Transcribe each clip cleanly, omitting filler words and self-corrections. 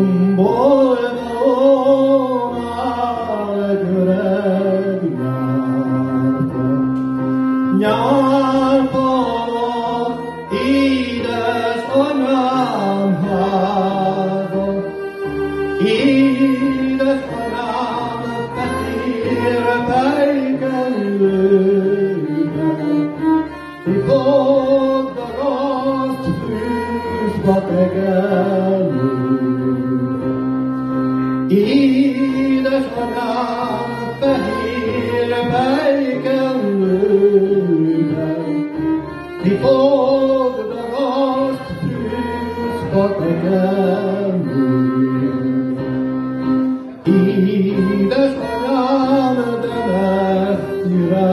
Tombolommal öreg nyárfa, nyárfalom édesanyám háza, édesanyám fehér fejkenőben, fogd a raszt fűzba tegelőben. Édesanyám fehér fejkenőben, fogd a raszt fűzba tegelőben. Édesanyám, de messzire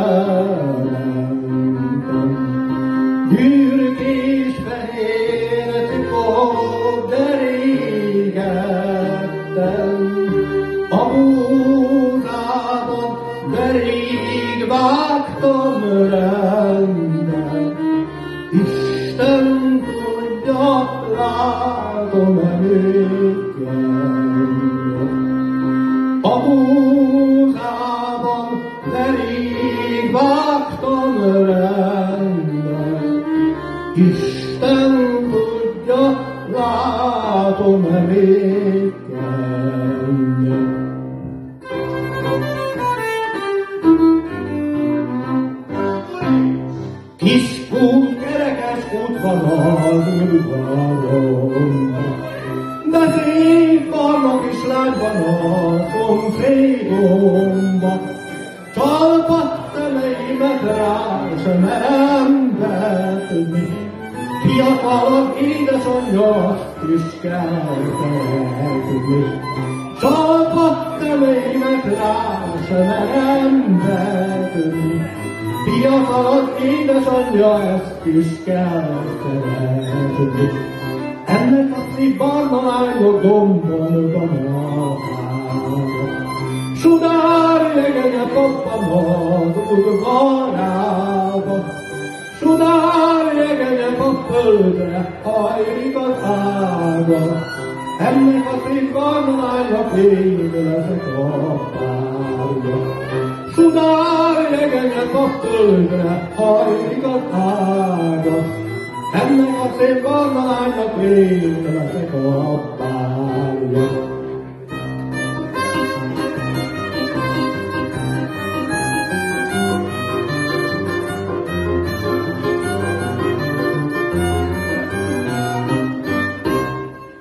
mentem, gyürkés fehér cipor, de régettem, a búzában, de rég vágtam rendben. Isten tudja, látom-e még kellene. A búzában, de rég vágtam rendben. Isten tudja, látom-e még kellene. Kis út, kerekes út van az udvaromban, de szép barlang is lágy van a szomszédomban. Csalpat szemeimet rá sem merem vetni, fiatalabb édesanyja, azt is kell szeretni. Csalpat szemeimet rá sem merem vetni, fiatalabb édesanyja, ezt is kell szeretni. Ennek a szép barna lányok gombon van a háza, sudár jegenye pappan az udvarába, sudár jegenye pap földre hajlik az ága. Ennek a szép barna lánynak én leszek a párja. Sudár jegenye pap földre hajlik az ága. Ennek a szép barna lánynak én leszek a párja.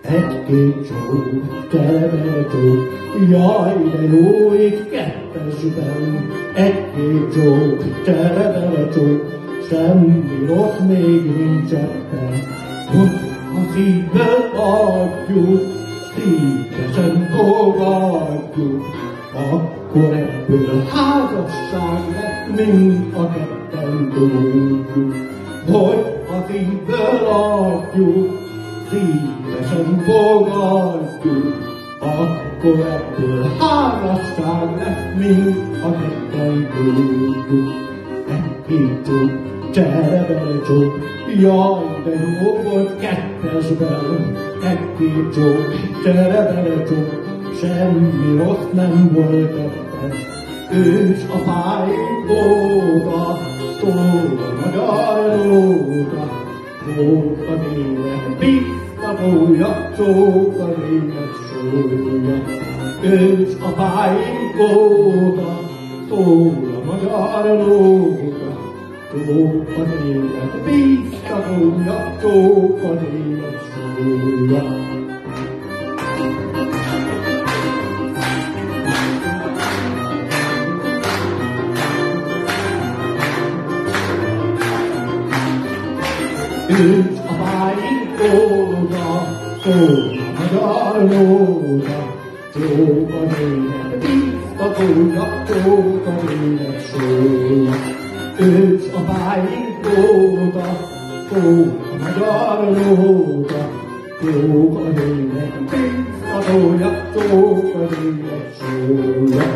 Egy-két csók, teremel csók, jaj, de jó itt kettesben. Egy-két csók, teremel csók, semmi rossz még nincs ebben. Hogy a szívből adjuk, szívesen fogadjuk, akkor ebből házasság lett, mint a ketten tudjuk. Hogy a szívből adjuk, szívesen fogadjuk, akkor ebből házasság lett, mint a ketten tudjuk. Egy-két csók, cserebele csók, jaj, de jó volt kettesben. Egy-két csók, cserebele csók, semmi rossz nem volt ebben. Ős apáink óta, szól a magyar óta, csók az élet biztatója, csók az élet sója. Ős apáink óta, szól a magyar óta, csók az élet biztatója, csók az élet sója. Ős apáink óta, szól a magyar óta, csók az élet biztatója, csók az élet sója. Ős apáink óta, szól a magyar óta, csók az élet biztatója, csók az élet sója.